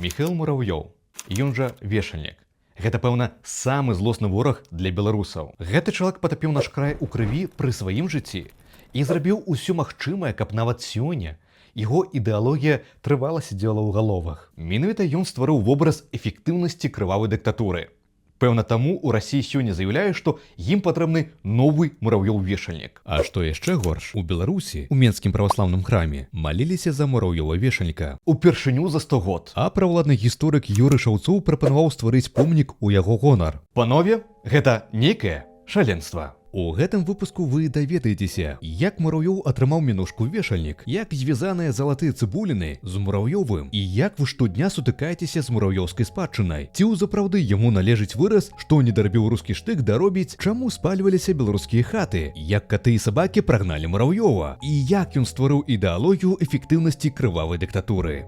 Міхаіл Мурав'ёў, ён жа вешальнік. Гэта, пэўна, самы злосны вораг для беларусаў. Гэты чалавек патапіў наш край у крыві пры сваім жыцці і зрабіў усё магчымае, каб нават сёння яго ідэалогія трывала сидзела ў галовах. Менавіта ён стварыў вобраз эфектыўнасці крывавай дыктатуры. Пэўна, таму ў Расіі сёння заяўляе, што ім патрэбны новы Мурав'ёў-вешальнік. А што яшчэ горш, у Беларусі, у Менскім праваслаўным храме, маліліся за Мурав'ёва-вешальніка. Упершыню за 100 год. А праваладны гісторык Юры Шаўцоў прапанаваў стварыць помнік у яго гонар. Панове, гэта нейкае шаленства. У гэтым выпуску вы даведаецеся, як Мурав'ёў атрымаў мінушку вешальнік, як звязаныя залатыя цыбуліны з Мурав'ёвым і як вы штодня сутыкаецеся з мурав'ёўскай спадчынай. Ці ўзапраўды яму належыць выраз, што не дарабіў рускі штык даробіць, чаму спальваліся беларускія хаты, як каты і сабакі прагналі Мурав'ёва і як ён стварыў ідэалогію эфектыўнасці крывавай дыктатуры.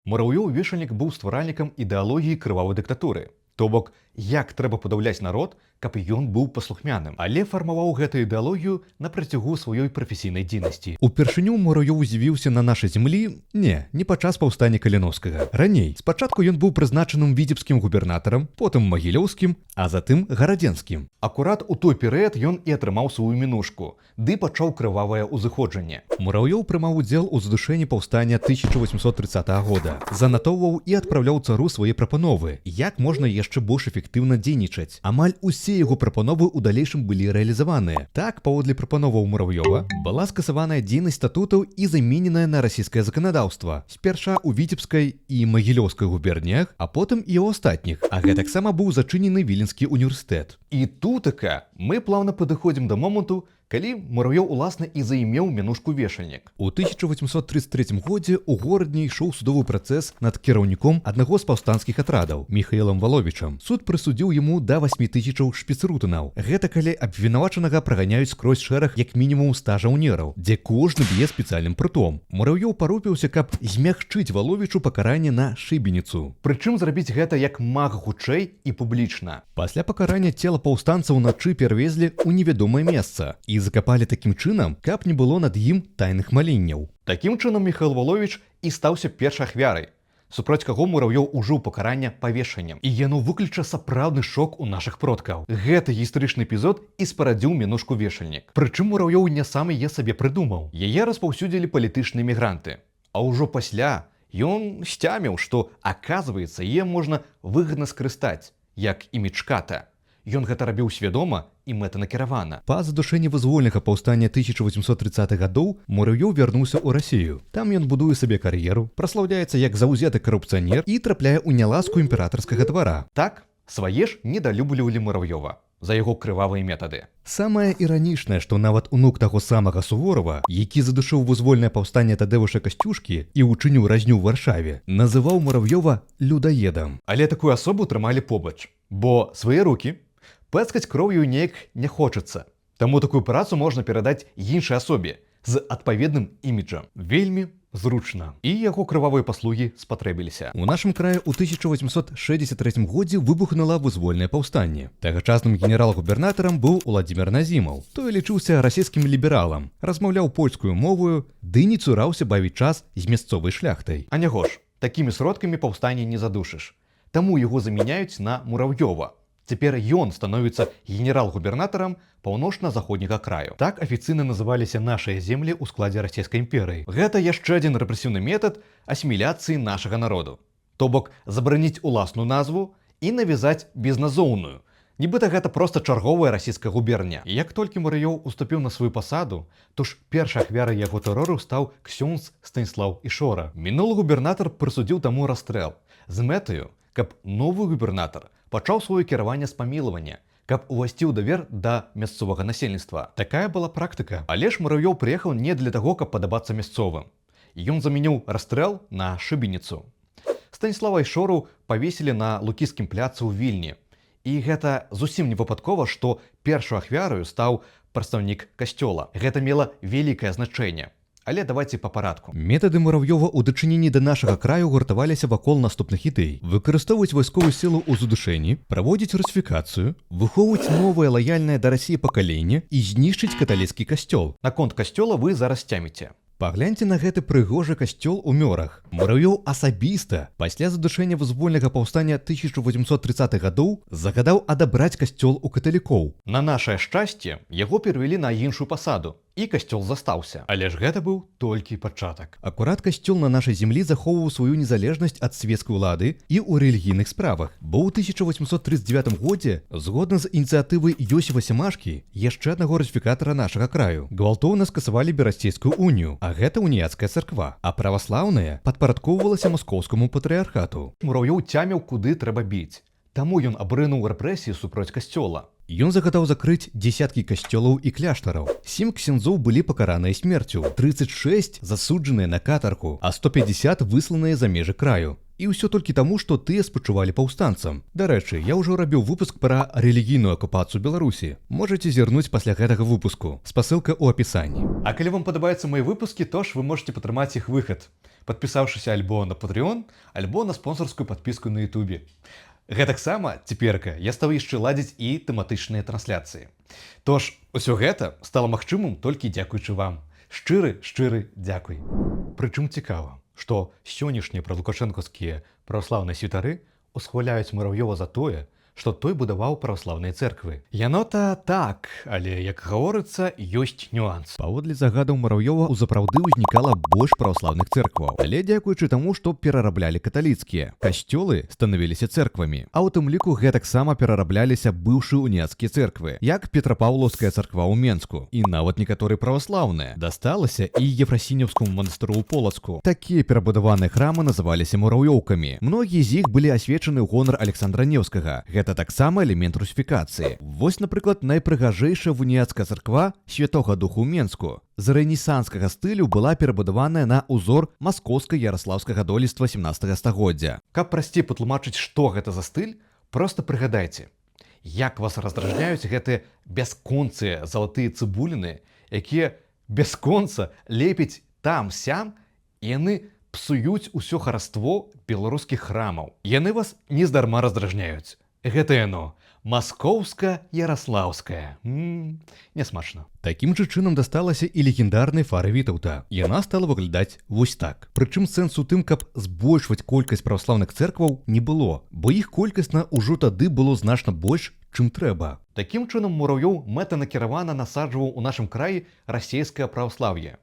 Мурав'ёў-вешальнік быў стваральнікам ідэалогіі крывавай дыктатуры. То бок, як трэба падаўляць народ, каб ён быў паслухмяным. Але фармаваў гэтую ідэалогію на працягу сваёй прафесійнай дзейнасці. Упершыню Мурав'ёў з'явіўся на нашай зямлі, не падчас паўстання Каліноўскага. Раней, спачатку ён быў прызначаным віцебскім губернатарам, потым магілёўскім, а затым гарадзенскім. Акурат у той перыяд ён і атрымаў сваю мінушку, ды пачаў крывавае ўзыходжанне. Мурав'ёў прымаў удзел у задушэнні паўстання 1830 года, занатоўваў і адпраўляў цару свае прапановы, як можна яшчэ больш эфектыўна дзейнічаць. Амаль усе яго прапановы ў далейшым былі рэалізаваныя. Так, паводле прапановаў Мурав'ёва, была скасаваная дзейнасць статутаў і замененая на расійскае заканадаўства. Спярша ў віцебскай і магілёўскай губерніях, а потым і ў астатніх. А гэтаксама быў зачынены Віленскі універсітэт. І тутака мы плаўна падыходзім да моманту, калі Мурав'ёў уласна і займеў мінушку вешальнік. У 1833 годзе ў горадні ішоў судовы працэс над кіраўніком аднаго з паўстанцкіх атрадаў, Міхаілам Валовічам. Суд прысудзіў яму да 8000 шпіцрутынаў. Гэта калі абвінавачанага праганяюць скрозь шэраг як мінімум 100 жаўнераў, дзе кожны б'е спецыяльным прытом. Мурав'ёў парупіўся, каб змягчыць Валовічу пакаранне на шыбеніцу. Прычым зрабіць гэта як мага хутчэй і публічна. Пасля пакарання цела паўстанца ўначы перавезлі ў невядомае месца і закапалі такім чынам, каб не было над ім тайных маленняў. Такім чынам Міхаіл Валовіч і стаўся першай ахвярай, супроць каго Мурав'ёў ужыў пакарання павешаннем. І яно выкліча сапраўдны шок у нашых продкаў. Гэты гістарычны эпізод і спарадзіў мінушку вешальнік. Прычым Мурав'ёў не сам яе сабе прыдумаў. Яе распаўсюдзілі палітычныя мігранты. А ўжо пасля ён сцяміў, што, аказваецца, яе можна выгадна скарыстаць, як імідж ката. Ён гэта рабіў свядома і мэтанакіравана. Па задушэнні вызвольнага паўстання 1830-х гадоў Мурав'ёў вярнуўся ў Расію. Там ён будуе сабе кар'еру, праслаўляецца як заўзяты карупцыянер і трапляе ў няласку імператарскага двара. Так, свае ж недалюблівалі Мурав'ёва за яго крывавыя метады. Самае іранічнае, што нават унук таго самага Суворава, які задушыў вызвольнае паўстанне Тадзеуша Касцюшкі і ўчыніў разню ў Варшаве, называў Мурав'ёва людаедам. Але такую асобу трымалі побач, бо свае рукі пэцкаць кроўю неяк не хочацца. Таму такую працу можна перадаць іншай асобе з адпаведным іміджам. Вельмі зручна. І яго крывавыя паслугі спатрэбіліся. У нашым краі ў 1863 годзе выбухнула вызвольнае паўстанне. Тагачасным генерал-губернатарам быў Уладзімір Назімаў. Той лічыўся расійскім лібералам, размаўляў польскую мовою, ды не цураўся бавіць час з мясцовай шляхтай. А няго ж, такімі сродкамі паўстання не задушыш. Таму яго замяняюць на Мурав'ёва. Цяпер ён становіцца генерал-губернатарам паўночна-заходняга краю. Так афіцыйна называліся нашыя землі ў складзе расійскай імперыі. Гэта яшчэ адзін рэпрэсіўны метад асіміляцыі нашага народу. То бок забараніць уласную назву і навязаць безназоўную. Нібыта гэта проста чарговая расійская губерня. І як толькі Мурав'ёў уступіў на сваю пасаду, то ж першай ахвярай яго тэрору стаў ксёндз Станіслаў Ішора. Мінулы губернатар прысудзіў таму расстрэл з мэтаю, каб новы губернатар пачаў сваё кіраванне з памілавання, каб увайсці ў давер да мясцовага насельніцтва. Такая была практыка. Але ж Мурав'ёў прыехаў не для таго, каб падабацца мясцовым. Ён замяніў расстрэл на шыбеніцу. Станіслава Ішору павесілі на Лукійскім пляцы ў Вільні. І гэта зусім не выпадкова, што першую ахвяраю стаў прадстаўнік касцёла. Гэта мела вялікае значэнне. Але давайте па парадку. Метады Мурав'ёва ў дачыненні да нашага краю гуртаваліся вакол наступных ідэй: выкарыстоўваць вайсковую сілу ў задушэнні, праводзіць русіфікацыю, выхоўваць новае лаяльнае да Расіі пакаленне і знішчыць каталіцкі касцёл. Наконт касцёла вы зараз цяміце. Пагляньце на гэты прыгожы касцёл у Мёрах. Муравёў асабіста пасля задушэння вызвольнага паўстання 1830-х гадоў загадаў адабраць касцёл у каталікоў. На нашае шчасце яго перавялі на іншую пасаду, і касцёл застаўся. Але ж гэта быў толькі пачатак. Акурат касцёл на нашай зямлі захоўваў сваю незалежнасць ад свецкай улады і ў рэлігійных справах. Бо ў 1839 годзе, згодна з ініцыятывай Йосіфа Семашкі, яшчэ аднаго ратыфікатара нашага краю, гвалтоўна скасавалі Берасцейскую унію, а гэта уніяцкая царква, а праваслаўная падпарадкоўвалася маскоўскаму патрыярхату. Муравёў цяміў, куды трэба біць. Таму ён абрынуў рэпрэсіі супроць касцёла. Ён загадаў закрыць дзесяткі касцёлаў і кляштараў. 7 ксяндзоў былі пакараныя смерцю, 36 засуджаныя на катарку, а 150 высланыя за межы краю. І ўсё толькі таму, што тыя спачувалі паўстанцам. Дарэчы, я ўжо рабіў выпуск пра рэлігійную акупацыю Беларусі. Можаце зірнуць пасля гэтага выпуску. Спасылка ў апісанні. А калі вам падабаюцца мои выпускі, то ж вы можете падтрымаць іх выхад, падпісаўшыся альбо на Patreon, альбо на спонсарскую падпіску на Ютубе. Гэтаксама цяперка я стаў яшчэ ладзіць і тэматычныя трансляцыі. Тож, усё гэта стала магчымым толькі дзякуючы вам. Шчыры дзякуй. Прычым цікава, што сённяшнія пралукашэнкаўскія праваслаўныя святары усхваляюць Мурав'ёва за тое, што той будаваў праваслаўныя цэрквы. Яно-то так, але, як гаворыцца, ёсць нюанс. Паводле загадаў Мурав'ёва сапраўды ўзнікала больш праваслаўных цэркваў, але дзякуючы таму, што перараблялі каталіцкія. Касцёлы станавіліся цэрквамі, а ў тым ліку гэтаксама перарабляліся быўшыя уніяцкія цэрквы, як Петрапаўлаўская царква ў Менску, і нават некаторыя праваслаўныя. Дасталася і Ефрасінеўскаму манастыру ў Полацку. Такія перабудаваныя храмы называліся мурав'ёўкамі. Многія з іх былі асвечаны ў гонар Александра Невскага. Гэта таксама элемент русіфікацыі. Вось, напрыклад, найпрыгажэйшая уніяцкая царква Святога Духу ў Менску. З рэнесанскага стылю была перабудаваная на ўзор маскоўскай яраслаўскага дойлідства 17 стагоддзя. Каб прасцей патлумачыць, што гэта за стыль, проста прыгадайце, як вас раздражняюць гэтыя бясконцыя залатыя цыбуліны, якія бясконца лепяць там-сям, і яны псуюць усё хараство беларускіх храмаў. Яны вас нездарма раздражняюць. Гэта яно, маскоўска-яраслаўская. Нясмачна. Такім жа чынам дасталася і легендарнай фары Вітаўта. Яна стала выглядаць вось так. Прычым сэнсу ў тым, каб збольшваць колькасць праваслаўных цэркваў не было, бо іх колькасна ўжо тады было значна больш, чым трэба. Такім чынам Мурав'ёў мэтанакіравана насаджваў у нашым краі расейскае праваслаўе.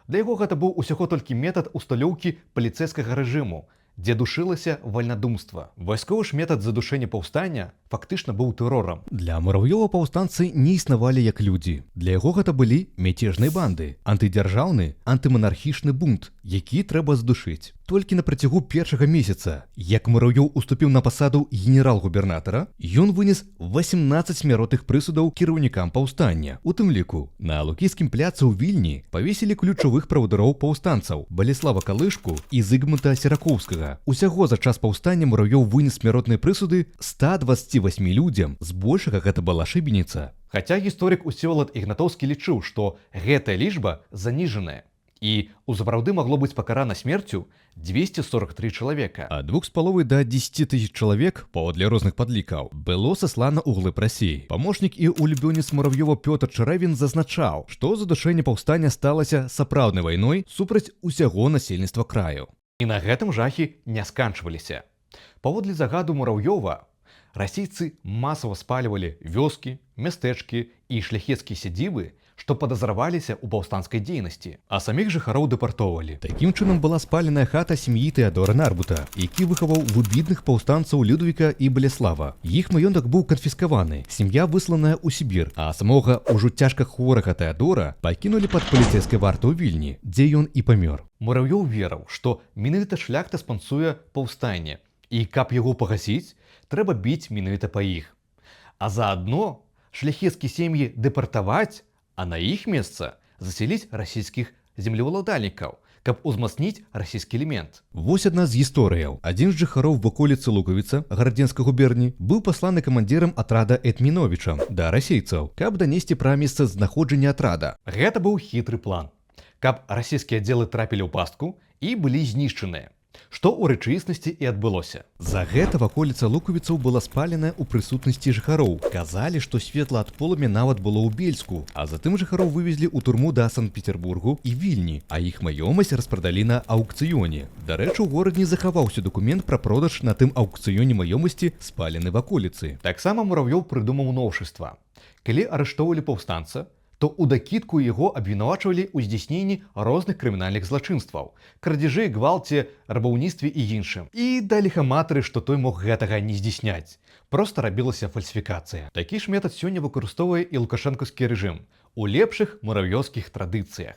Для яго гэта быў усяго толькі метад усталёўкі паліцэйскага рэжыму, дзе душылася вальнадумства. Вайсковы ж метад задушэння паўстання фактычна быў тэрорам. Для Мурав'ёва паўстанцы не існавалі як людзі. Для яго гэта былі мяцежныя банды, антыдзяржаўны, антыманархічны бунт, які трэба задушыць. Толькі на працягу першага месяца, як Мурав'ёў уступіў на пасаду генерал-губернатара, ён вынес 18 смяротных прысудаў кіраўнікам паўстання. У тым ліку, на Лукійскім пляцы ў Вільні павесілі ключавых правадыроў паўстанцаў Балеслава Калышку і Зыгмунта Серакоўскага. Усяго за час паўстання Мурав'ёў вынес смяротныя прысуды 128 людзям, збольшага гэта была шыбеніца. Хаця гісторык Усевалад Ігнатоўскі лічыў, што гэтая лічба заніжаная, і сапраўды магло быць пакарана смерцю 243 чалавека. Ад 2,5 да 10 000 чалавек, паводле розных падлікаў, было саслана ў глыб Расіі. Памочнік і улюбёнец Мурав'ёва Пётр Чарэвін зазначаў, што задушэнне паўстання сталася сапраўднай вайной супраць усяго насельніцтва краю. І на гэтым жахі не сканчваліся. Паводле загаду Мурав'ёва, расійцы масава спальвалі вёскі, мястэчкі і шляхецкія сядзібы, што падазраваліся ў паўстанцкай дзейнасці, а саміх жыхароў дэпартоўвалі. Такім чынам была спаленая хата сям'і Тэадора Нарбута, які выхаваў выбітных паўстанцаў Людвіка і Балеслава. Іх маёнтак быў канфіскаваны, сям'я высланая ў Сібір, а самога ўжо цяжка хворага Тэадора пакінулі пад паліцэйскай вартай у Вільні, дзе ён і памёр. Мурав'ёў верыў, што менавіта шляхта спансуе паўстанне, і каб яго пагасіць, трэба біць менавіта па іх. А заадно шляхецкія сем'і дэпартаваць, а на іх месца засяліць расійскіх землеўладальнікаў, каб узмацніць расійскі элемент. Вось адна з гісторыяў. Адзін з жыхароў ваколіцы Лукавіца, Гарадзенскай губерні, быў пасланы камандзірам атрада Этміновічам да расейцаў, каб данесці пра месцазнаходжанне атрада. Гэта быў хітры план, каб расійскія аддзелы трапілі ў пастку і былі знішчаныя. Што ў рэчаіснасці і адбылося. За гэта ваколіца лукавіцаў была спалена ў прысутнасці жыхароў. Казалі, што светла ад полымя нават было ў Бельску, а затым жыхароў вывезлі ў турму да Санкт-Петербургу і Вільні, а іх маёмасць распрадалі на аўкцыёне. Дарэчы, у горадзе захаваўся дакумент пра продаж на тым аўкцыёне маёмасці спаленай ваколіцы. Таксама Мурав'ёў прыдумаў новшыства. Калі арыштоўвалі паўстанца, то ў дакідку яго абвінавачвалі ў здзяйсненні розных крымінальных злачынстваў, крадзяжы, гвалце, рабаўніцтве і іншым. І далі хаматары, што той мог гэтага не здзяйсняць. Проста рабілася фальсіфікацыя. Такі ж метад сёння выкарыстоўвае і лукашэнкаўскі рэжым у лепшых мурав'ёўскіх традыцыях.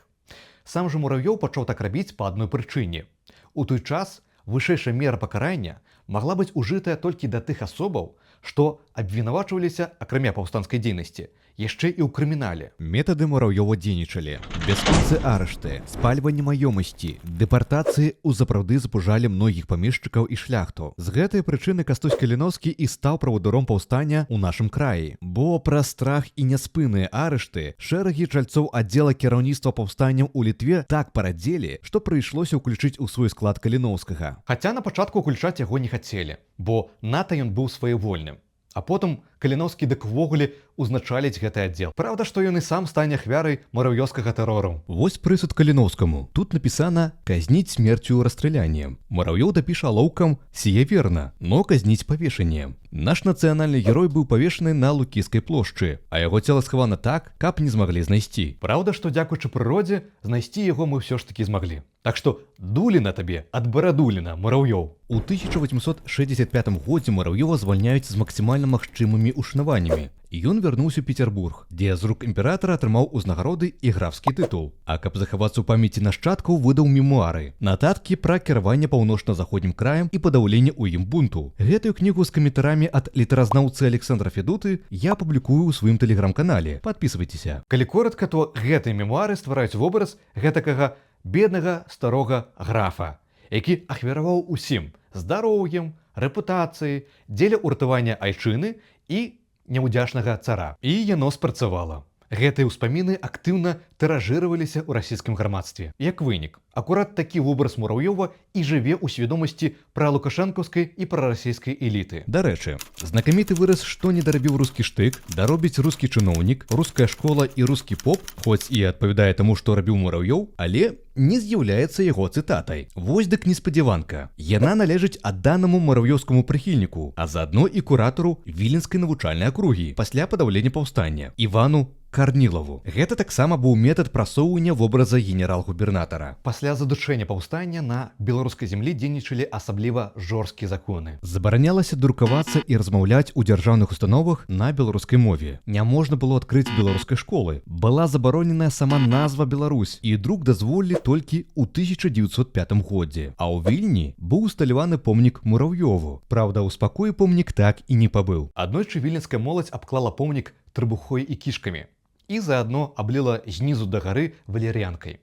Сам жа Мурав'ёў пачаў так рабіць па адной прычыне. У той час вышэйшая мера пакарання магла быць ужытая толькі да тых асобаў, што абвінавачваліся, акрамя паўстанцкай дзейнасці, яшчэ і ў крымінале. Метады Мурав'ёва дзейнічалі. Бясконцы арышты, спальванне маёмасці, дэпартацыі ў сапраўды запужалі многіх памешчыкаў і шляхту. З гэтай прычыны Кастусь Каліноўскі і стаў правадыром паўстання ў нашым краі. Бо праз страх і няспынныя арышты шэрагі чальцоў аддзела кіраўніцтва паўстанняў у Літве так парадзелі, што прыйшлося ўключыць у свой склад Каліноўскага. Хаця на пачатку ўключаць яго не хацелі, бо нато ён быў сваявольным. А потым Каліноўскі дык увогуле узначаліць гэты аддзел. Праўда, што ён і сам стане ахвярай мурав'ёўскага тэрору. Вось прысуд Каліноўскаму. Тут напісана «казніць смерцю расстраляннем». Мурав'ёў дапіша алоўкам «сие верно, но казніць павешаннем». Наш нацыянальны герой быў павешаны на Лукійскай плошчы, а яго цела схавана так, каб не змаглі знайсці. Праўда, што дзякуючы прыродзе, знайсці яго мы ўсё ж такі змаглі. Так што дулі на табе ад Барадуліна, Мурав'ёў. У 1865 годзе Мурав'ёва звальняюць з максімальна магчымымі ушанаваннямі. Ён вярнуўся ў Петербург, дзе з рук імператара атрымаў узнагароды і графскі тытул. А каб захавацца ў памяці нашчадкаў, выдаў мемуары, нататкі пра кіраванне паўночна-заходнім краем і падаўленне ў ім бунту. Гэтую кнігу з каментарамі ад літаразнаўцы Александра Федуты я публікую ў сваім тэлеграм-канале. Падпісвайцеся. Калі коратка, то гэтыя мемуары ствараюць вобраз гэтакага беднага старога графа, які ахвяраваў усім здароўем, рэпутацыяй, дзеля ўратавання айчыны і няўдзячнага цара. І яно спрацавала. Гэтыя ўспаміны актыўна тыражыраваліся ў расійскім грамадстве. Як вынік, акурат такі вобраз Мурав'ёва і жыве ў свядомасці пра лукашэнкаўскай і прарасійскай эліты. Дарэчы, знакаміты выраз «што не дарабіў рускі штык, даробіць рускі чыноўнік, руская школа і рускі поп», хоць і адпавядае таму, што рабіў Мурав'ёў, але не з'яўляецца яго цытатай. Вось дык неспадзяванка. Яна належыць адданаму мурав'ёўскаму прыхільніку, а заадно і куратару Віленскай навучальнай акругі пасля падаўлення паўстання Івану Карнілаву. Гэта таксама быў метад прасоўвання вобраза генерал-губернатара. Пасля задушэння паўстання на беларускай зямлі дзейнічалі асабліва жорсткія законы. Забаранялася друкавацца і размаўляць у дзяржаўных установах на беларускай мове. Няможна было адкрыць беларускай школы. Была забароненая сама назва Беларусь, і друк дазволілі толькі ў 1905 годзе. А ў Вільні быў усталяваны помнік Мурав'ёву. Праўда, у спакоі помнік так і не пабыў. Аднойчы віленская моладзь абклала помнік трыбухой і кішкамі і заадно абліла знізу да гары валер'янкай.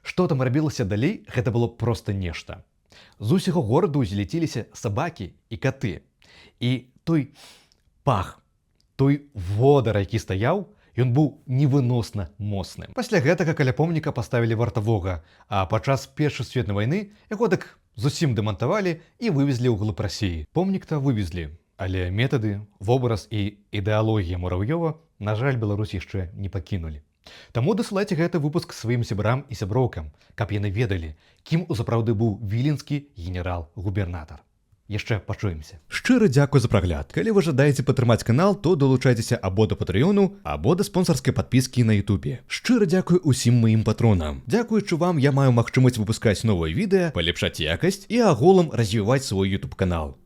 Што там рабілася далей, гэта было проста нешта. З усяго гораду зляціліся сабакі і каты. І той пах, той водар, які стаяў, ён быў невыносна моцным. Пасля гэтага каля помніка паставілі вартавога, а падчас Першай светнай вайны яго так зусім дэмантавалі і вывезлі ў глыб Расіі. Помнік-то вывезлі, але метады, вобраз і ідэалогія Мурав'ёва, на жаль, Беларусь яшчэ не пакінулі. Таму дасылайце гэты выпуск сваім сябрам і сяброўкам, каб яны ведалі, кім сапраўды быў віленскі генерал-губернатар. Яшчэ пачуемся. Шчыра дзякуй за прагляд. Калі вы жадаеце падтрымаць канал, то далучайцеся або да патрыёну, або да спонсарскай падпіскі на Ютубе. Шчыра дзякуй усім маім патронам. Дзякуючы вам я маю магчымасць выпускаць новыя відэа, палепшаць якасць і агулам развіваць свой YouTube канал.